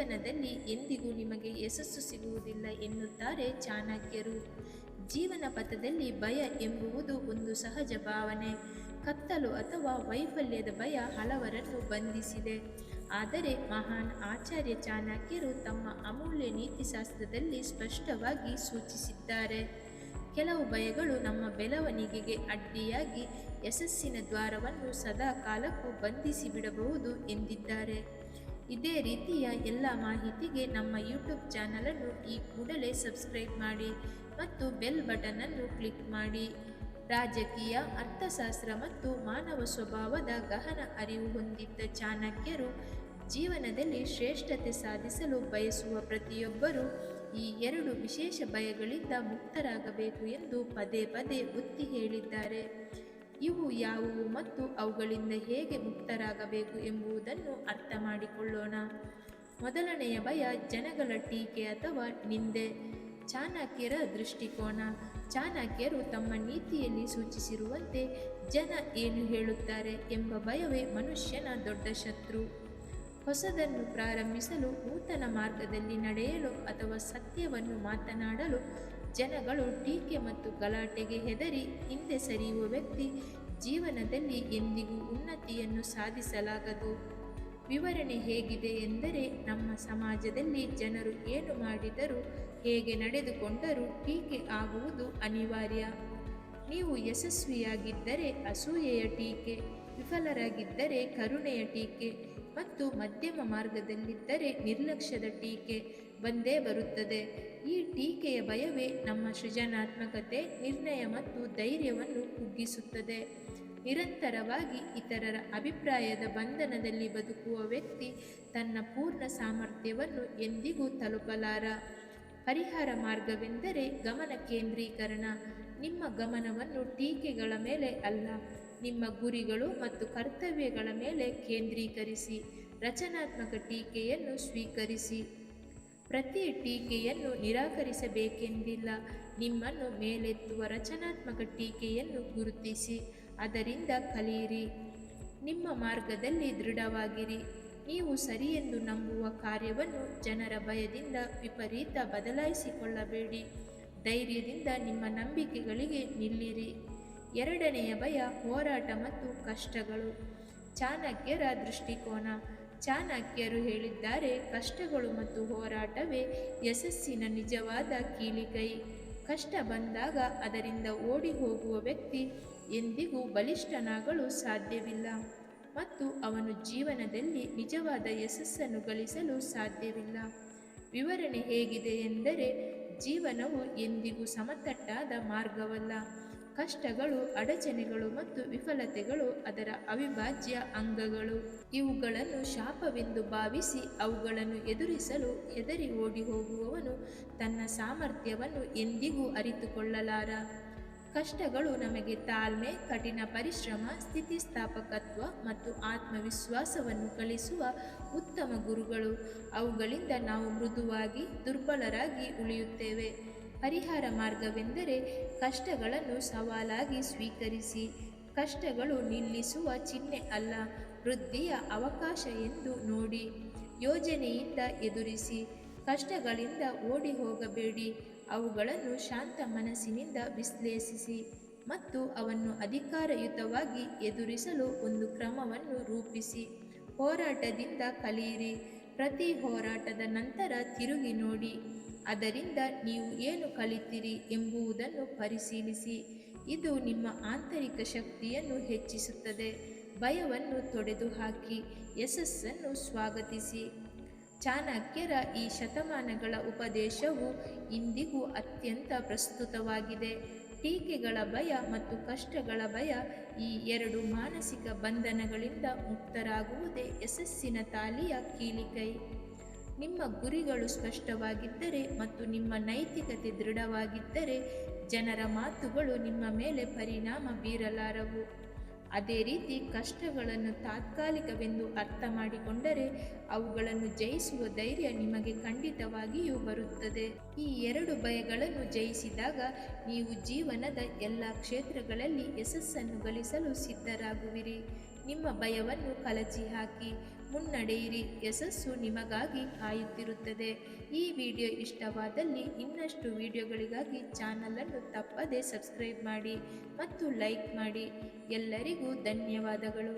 ಜೀವನದಲ್ಲಿ ಎಂದಿಗೂ ನಿಮಗೆ ಯಶಸ್ಸು ಸಿಗುವುದಿಲ್ಲ ಎನ್ನುತ್ತಾರೆ ಚಾಣಕ್ಯರು. ಜೀವನ ಪಥದಲ್ಲಿ ಭಯ ಎಂಬುವುದು ಒಂದು ಸಹಜ ಭಾವನೆ. ಕತ್ತಲು ಅಥವಾ ವೈಫಲ್ಯದ ಭಯ ಹಲವರನ್ನು ಬಂಧಿಸಿದೆ. ಆದರೆ ಮಹಾನ್ ಆಚಾರ್ಯ ಚಾಣಕ್ಯರು ತಮ್ಮ ಅಮೂಲ್ಯ ನೀತಿಶಾಸ್ತ್ರದಲ್ಲಿ ಸ್ಪಷ್ಟವಾಗಿ ಸೂಚಿಸಿದ್ದಾರೆ, ಕೆಲವು ಭಯಗಳು ನಮ್ಮ ಬೆಳವಣಿಗೆಗೆ ಅಡ್ಡಿಯಾಗಿ ಯಶಸ್ಸಿನ ದ್ವಾರವನ್ನು ಸದಾ ಕಾಲಕ್ಕೂ ಬಂಧಿಸಿ ಬಿಡಬಹುದು ಎಂದಿದ್ದಾರೆ. ಇದೇ ರೀತಿಯ ಎಲ್ಲ ಮಾಹಿತಿಗೆ ನಮ್ಮ ಯೂಟ್ಯೂಬ್ ಚಾನಲನ್ನು ಈ ಕೂಡಲೇ ಸಬ್ಸ್ಕ್ರೈಬ್ ಮಾಡಿ ಮತ್ತು ಬೆಲ್ ಬಟನ್ ಅನ್ನು ಕ್ಲಿಕ್ ಮಾಡಿ. ರಾಜಕೀಯ, ಅರ್ಥಶಾಸ್ತ್ರ ಮತ್ತು ಮಾನವ ಸ್ವಭಾವದ ಗಹನ ಅರಿವು ಹೊಂದಿದ್ದ ಚಾಣಕ್ಯರು ಜೀವನದಲ್ಲಿ ಶ್ರೇಷ್ಠತೆ ಸಾಧಿಸಲು ಬಯಸುವ ಪ್ರತಿಯೊಬ್ಬರೂ ಈ ಎರಡು ವಿಶೇಷ ಭಯಗಳಿಂದ ಮುಕ್ತರಾಗಬೇಕು ಎಂದು ಪದೇ ಪದೇ ಒತ್ತಿ ಹೇಳಿದ್ದಾರೆ. ಇವು ಯಾವುವು ಮತ್ತು ಅವುಗಳಿಂದ ಹೇಗೆ ಮುಕ್ತರಾಗಬೇಕು ಎಂಬುದನ್ನು ಅರ್ಥ ಮಾಡಿಕೊಳ್ಳೋಣ. ಮೊದಲನೆಯ ಭಯ ಜನಗಳ ಟೀಕೆ ಅಥವಾ ನಿಂದೆ. ಚಾಣಕ್ಯರ ದೃಷ್ಟಿಕೋನ. ಚಾಣಕ್ಯರು ತಮ್ಮ ನೀತಿಯಲ್ಲಿ ಸೂಚಿಸಿರುವಂತೆ ಜನ ಏನು ಹೇಳುತ್ತಾರೆ ಎಂಬ ಭಯವೇ ಮನುಷ್ಯನ ದೊಡ್ಡ ಶತ್ರು. ಹೊಸದನ್ನು ಪ್ರಾರಂಭಿಸಲು, ನೂತನ ಮಾರ್ಗದಲ್ಲಿ ನಡೆಯಲು ಅಥವಾ ಸತ್ಯವನ್ನು ಮಾತನಾಡಲು ಜನಗಳು ಟೀಕೆ ಮತ್ತು ಗಲಾಟೆಗೆ ಹೆದರಿ ಹಿಂದೆ ಸರಿಯುವ ವ್ಯಕ್ತಿ ಜೀವನದಲ್ಲಿ ಎಂದಿಗೂ ಉನ್ನತಿಯನ್ನು ಸಾಧಿಸಲಾಗದು. ವಿವರಣೆ ಹೇಗಿದೆ ಎಂದರೆ, ನಮ್ಮ ಸಮಾಜದಲ್ಲಿ ಜನರು ಏನು ಮಾಡಿದರೂ, ಹೇಗೆ ನಡೆದುಕೊಂಡರೂ ಟೀಕೆ ಆಗುವುದು ಅನಿವಾರ್ಯ. ನೀವು ಯಶಸ್ವಿಯಾಗಿದ್ದರೆ ಅಸೂಯೆಯ ಟೀಕೆ, ವಿಫಲರಾಗಿದ್ದರೆ ಕರುಣೆಯ ಟೀಕೆ ಮತ್ತು ಮಧ್ಯಮ ಮಾರ್ಗದಲ್ಲಿದ್ದರೆ ನಿರ್ಲಕ್ಷ್ಯದ ಟೀಕೆ ಬಂದೇ ಬರುತ್ತದೆ. ಈ ಟೀಕೆಯ ಭಯವೇ ನಮ್ಮ ಸೃಜನಾತ್ಮಕತೆ, ನಿರ್ಣಯ ಮತ್ತು ಧೈರ್ಯವನ್ನು ಕುಗ್ಗಿಸುತ್ತದೆ. ನಿರಂತರವಾಗಿ ಇತರರ ಅಭಿಪ್ರಾಯದ ಬಂಧನದಲ್ಲಿ ಬದುಕುವ ವ್ಯಕ್ತಿ ತನ್ನ ಪೂರ್ಣ ಸಾಮರ್ಥ್ಯವನ್ನು ಎಂದಿಗೂ ತಲುಪಲಾರ. ಪರಿಹಾರ ಮಾರ್ಗವೆಂದರೆ ಗಮನ ಕೇಂದ್ರೀಕರಣ. ನಿಮ್ಮ ಗಮನವನ್ನು ಟೀಕೆಗಳ ಮೇಲೆ ಅಲ್ಲ, ನಿಮ್ಮ ಗುರಿಗಳು ಮತ್ತು ಕರ್ತವ್ಯಗಳ ಮೇಲೆ ಕೇಂದ್ರೀಕರಿಸಿ. ರಚನಾತ್ಮಕ ಟೀಕೆಯನ್ನು ಸ್ವೀಕರಿಸಿ. ಪ್ರತಿ ಟೀಕೆಯನ್ನು ನಿರಾಕರಿಸಬೇಕೆಂದಿಲ್ಲ. ನಿಮ್ಮನ್ನು ಮೇಲೆತ್ತುವ ರಚನಾತ್ಮಕ ಟೀಕೆಯನ್ನು ಗುರುತಿಸಿ, ಅದರಿಂದ ಕಲಿಯಿರಿ. ನಿಮ್ಮ ಮಾರ್ಗದಲ್ಲಿ ದೃಢವಾಗಿರಿ. ನೀವು ಸರಿಯೆಂದು ನಂಬುವ ಕಾರ್ಯವನ್ನು ಜನರ ಭಯದಿಂದ ವಿಪರೀತ ಬದಲಾಯಿಸಿಕೊಳ್ಳಬೇಡಿ. ಧೈರ್ಯದಿಂದ ನಿಮ್ಮ ನಂಬಿಕೆಗಳಿಗೆ ನಿಲ್ಲಿರಿ. ಎರಡನೆಯ ಭಯ ಹೋರಾಟ ಮತ್ತು ಕಷ್ಟಗಳು. ಚಾಣಕ್ಯರ ದೃಷ್ಟಿಕೋನ. ಚಾಣಕ್ಯರು ಹೇಳಿದ್ದಾರೆ, ಕಷ್ಟಗಳು ಮತ್ತು ಹೋರಾಟವೇ ಯಶಸ್ಸಿನ ನಿಜವಾದ ಕೀಲಿಕೈ. ಕಷ್ಟ ಬಂದಾಗ ಅದರಿಂದ ಓಡಿ ಹೋಗುವ ವ್ಯಕ್ತಿ ಎಂದಿಗೂ ಬಲಿಷ್ಠನಾಗಲು ಸಾಧ್ಯವಿಲ್ಲ ಮತ್ತು ಅವನು ಜೀವನದಲ್ಲಿ ನಿಜವಾದ ಯಶಸ್ಸನ್ನು ಗಳಿಸಲು ಸಾಧ್ಯವಿಲ್ಲ. ವಿವರಣೆ ಹೇಗಿದೆ ಎಂದರೆ, ಜೀವನವು ಎಂದಿಗೂ ಸಮತಟ್ಟಾದ ಮಾರ್ಗವಲ್ಲ. ಕಷ್ಟಗಳು, ಅಡಚಣೆಗಳು ಮತ್ತು ವಿಫಲತೆಗಳು ಅದರ ಅವಿಭಾಜ್ಯ ಅಂಗಗಳು. ಇವುಗಳನ್ನು ಶಾಪವೆಂದು ಭಾವಿಸಿ ಅವುಗಳನ್ನು ಎದುರಿಸಲು ಹೆದರಿ ಓಡಿ ಹೋಗುವವನು ತನ್ನ ಸಾಮರ್ಥ್ಯವನ್ನು ಎಂದಿಗೂ ಅರಿತುಕೊಳ್ಳಲಾರ. ಕಷ್ಟಗಳು ನಮಗೆ ತಾಳ್ಮೆ, ಕಠಿಣ ಪರಿಶ್ರಮ, ಸ್ಥಿತಿಸ್ಥಾಪಕತ್ವ ಮತ್ತು ಆತ್ಮವಿಶ್ವಾಸವನ್ನು ಕಲಿಸುವ ಉತ್ತಮ ಗುರುಗಳು. ಅವುಗಳಿಂದ ನಾವು ಮೃದುವಾಗಿ, ದುರ್ಬಲರಾಗಿ ಉಳಿಯುತ್ತೇವೆ. ಪರಿಹಾರ ಮಾರ್ಗವೆಂದರೆ ಕಷ್ಟಗಳನ್ನು ಸವಾಲಾಗಿ ಸ್ವೀಕರಿಸಿ. ಕಷ್ಟಗಳು ನಿಲ್ಲಿಸುವ ಚಿಹ್ನೆ ಅಲ್ಲ, ವೃದ್ಧಿಯ ಅವಕಾಶ ಎಂದು ನೋಡಿ. ಯೋಜನೆಯಿಂದ ಎದುರಿಸಿ. ಕಷ್ಟಗಳಿಂದ ಓಡಿ ಹೋಗಬೇಡಿ. ಅವುಗಳನ್ನು ಶಾಂತ ಮನಸ್ಸಿನಿಂದ ವಿಶ್ಲೇಷಿಸಿ ಮತ್ತು ಅವನ್ನು ಅಧಿಕಾರಯುತವಾಗಿ ಎದುರಿಸಲು ಒಂದು ಕ್ರಮವನ್ನು ರೂಪಿಸಿ. ಹೋರಾಟದಿಂದ ಕಲಿಯಿರಿ. ಪ್ರತಿ ಹೋರಾಟದ ನಂತರ ತಿರುಗಿ ನೋಡಿ. ಅದರಿಂದ ನೀವು ಏನು ಕಲಿತಿರಿ ಎಂಬುದನ್ನು ಪರಿಶೀಲಿಸಿ. ಇದು ನಿಮ್ಮ ಆಂತರಿಕ ಶಕ್ತಿಯನ್ನು ಹೆಚ್ಚಿಸುತ್ತದೆ. ಭಯವನ್ನು ತೊಡೆದುಹಾಕಿ ಯಶಸ್ಸನ್ನು ಸ್ವಾಗತಿಸಿ. ಚಾಣಕ್ಯರ ಈ ಶತಮಾನಗಳ ಉಪದೇಶವು ಇಂದಿಗೂ ಅತ್ಯಂತ ಪ್ರಸ್ತುತವಾಗಿದೆ. ಟೀಕೆಗಳ ಭಯ ಮತ್ತು ಕಷ್ಟಗಳ ಭಯ, ಈ ಎರಡು ಮಾನಸಿಕ ಬಂಧನಗಳಿಂದ ಮುಕ್ತರಾಗುವುದೇ ಯಶಸ್ಸಿನ ತಾಲಿಯ ಕೀಲಿಕೈ. ನಿಮ್ಮ ಗುರಿಗಳು ಸ್ಪಷ್ಟವಾಗಿದ್ದರೆ ಮತ್ತು ನಿಮ್ಮ ನೈತಿಕತೆ ದೃಢವಾಗಿದ್ದರೆ ಜನರ ಮಾತುಗಳು ನಿಮ್ಮ ಮೇಲೆ ಪರಿಣಾಮ ಬೀರಲಾರವು. ಅದೇ ರೀತಿ ಕಷ್ಟಗಳನ್ನು ತಾತ್ಕಾಲಿಕವೆಂದು ಅರ್ಥ ಮಾಡಿಕೊಂಡರೆ ಅವುಗಳನ್ನು ಜಯಿಸುವ ಧೈರ್ಯ ನಿಮಗೆ ಖಂಡಿತವಾಗಿಯೂ ಬರುತ್ತದೆ. ಈ ಎರಡು ಭಯಗಳನ್ನು ಜಯಿಸಿದಾಗ ನೀವು ಜೀವನದ ಎಲ್ಲ ಕ್ಷೇತ್ರಗಳಲ್ಲಿ ಯಶಸ್ಸನ್ನು ಗಳಿಸಲು ಸಿದ್ಧರಾಗುವಿರಿ. ನಿಮ್ಮ ಭಯವನ್ನು ಕಲಚಿ ಹಾಕಿ ಮುನ್ನಡೆಯಿರಿ, ಯಶಸ್ಸು ನಿಮಗಾಗಿ ಕಾಯುತ್ತಿರುತ್ತದೆ. ಈ ವಿಡಿಯೋ ಇಷ್ಟವಾದಲ್ಲಿ ಇನ್ನಷ್ಟು ವಿಡಿಯೋಗಳಿಗಾಗಿ ಚಾನಲನ್ನು ತಪ್ಪದೇ ಸಬ್ಸ್ಕ್ರೈಬ್ ಮಾಡಿ ಮತ್ತು ಲೈಕ್ ಮಾಡಿ. ಎಲ್ಲರಿಗೂ ಧನ್ಯವಾದಗಳು.